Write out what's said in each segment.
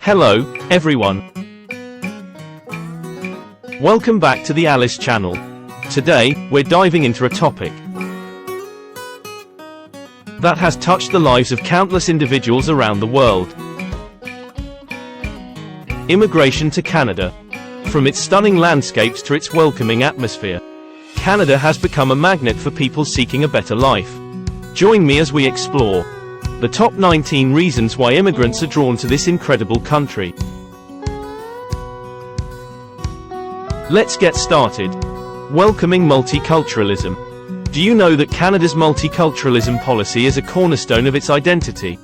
Hello, everyone. Welcome back to the Alice channel. Today, we're diving into a topic that has touched the lives of countless individuals around the world. Immigration to Canada. From its stunning landscapes to its welcoming atmosphere, Canada has become a magnet for people seeking a better life. Join me as we explore the top 19 reasons why immigrants are drawn to this incredible country. Let's get started. Welcoming multiculturalism. Do you know that Canada's multiculturalism policy is a cornerstone of its identity?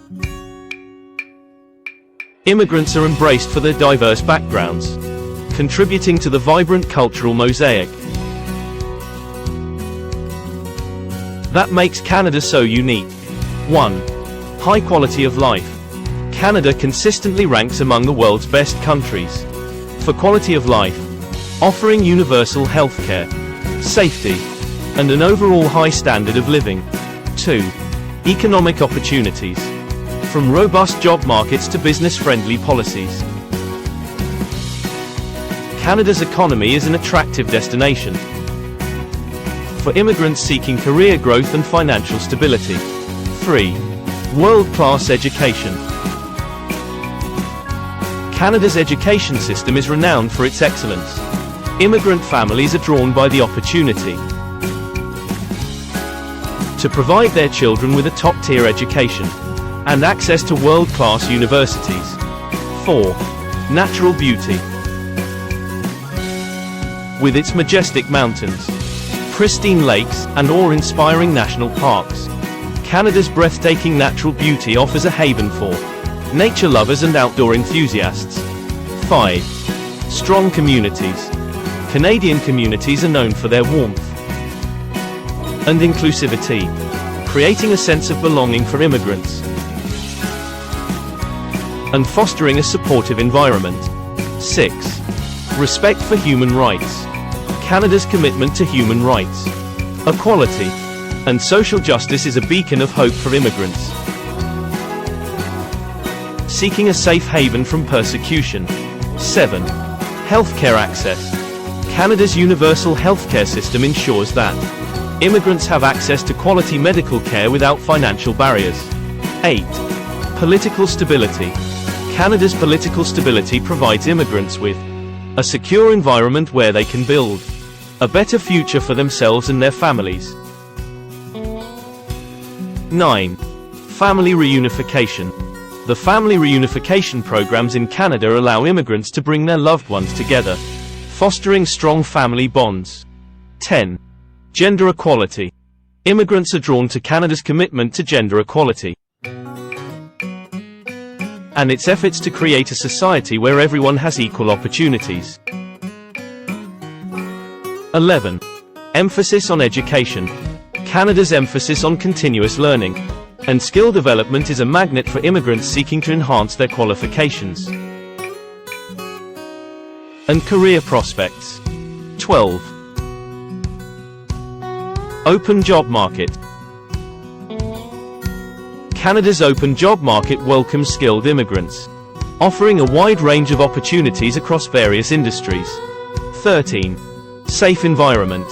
Immigrants are embraced for their diverse backgrounds, contributing to the vibrant cultural mosaic that makes Canada so unique. 1. High quality of life. Canada consistently ranks among the world's best countries for quality of life, offering universal healthcare, safety, and an overall high standard of living. 2. Economic opportunities. From robust job markets to business-friendly policies, Canada's economy is an attractive destination for immigrants seeking career growth and financial stability. 3. World-class education. Canada's education system is renowned for its excellence. Immigrant families are drawn by the opportunity to provide their children with a top-tier education and access to world-class universities. 4. Natural beauty. With its majestic mountains, pristine lakes, and awe-inspiring national parks, Canada's breathtaking natural beauty offers a haven for nature lovers and outdoor enthusiasts. 5. Strong communities. Canadian communities are known for their warmth and inclusivity, creating a sense of belonging for immigrants and fostering a supportive environment. 6. Respect for human rights. Canada's commitment to human rights, equality, and social justice is a beacon of hope for immigrants seeking a safe haven from persecution. 7. Healthcare access. Canada's universal healthcare system ensures that immigrants have access to quality medical care without financial barriers. 8. Political stability. Canada's political stability provides immigrants with a secure environment where they can build a better future for themselves and their families. 9. Family reunification. The family reunification programs in Canada allow immigrants to bring their loved ones together, fostering strong family bonds. 10. Gender equality. Immigrants are drawn to Canada's commitment to gender equality and its efforts to create a society where everyone has equal opportunities. 11. Emphasis on education. Canada's emphasis on continuous learning and skill development is a magnet for immigrants seeking to enhance their qualifications and career prospects. 12. Open job market. Canada's open job market welcomes skilled immigrants, offering a wide range of opportunities across various industries. 13. Safe environment.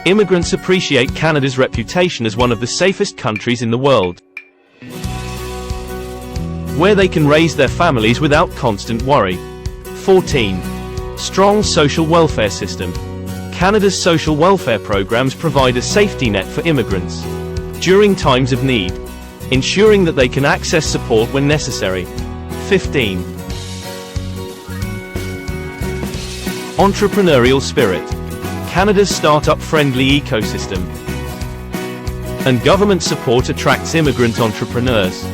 Immigrants appreciate Canada's reputation as one of the safest countries in the world, where they can raise their families without constant worry. 14. Strong social welfare system. Canada's social welfare programs provide a safety net for immigrants during times of need, ensuring that they can access support when necessary. 15. Entrepreneurial spirit. Canada's startup-friendly ecosystem and government support attracts immigrant entrepreneurs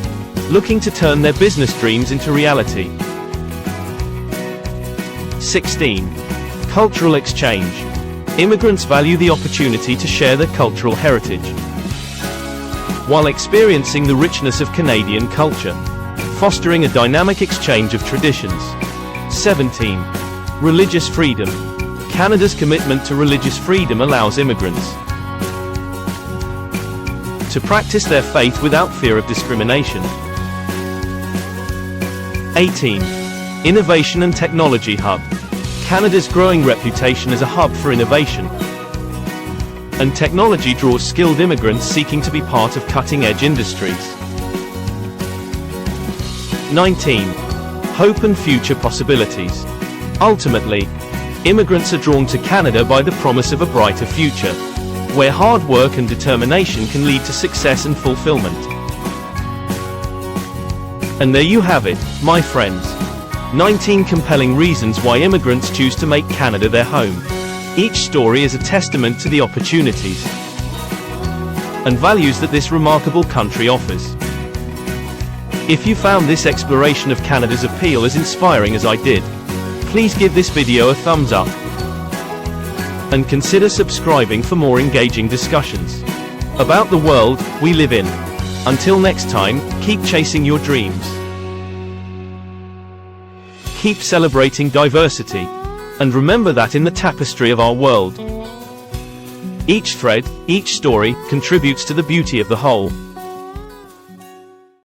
looking to turn their business dreams into reality. 16. Cultural exchange. Immigrants value the opportunity to share their cultural heritage while experiencing the richness of Canadian culture, fostering a dynamic exchange of traditions. 17. Religious freedom. Canada's commitment to religious freedom allows immigrants to practice their faith without fear of discrimination. 18. Innovation and Technology Hub. Canada's growing reputation as a hub for innovation and technology draws skilled immigrants seeking to be part of cutting-edge industries. 19. Hope and future possibilities. Ultimately, immigrants are drawn to Canada by the promise of a brighter future, where hard work and determination can lead to success and fulfillment. And there you have it, my friends. 19 compelling reasons why immigrants choose to make Canada their home. Each story is a testament to the opportunities and values that this remarkable country offers. If you found this exploration of Canada's appeal as inspiring as I did, please give this video a thumbs up and consider subscribing for more engaging discussions about the world we live in. Until next time, keep chasing your dreams. Keep celebrating diversity. And remember that in the tapestry of our world, each thread, each story, contributes to the beauty of the whole.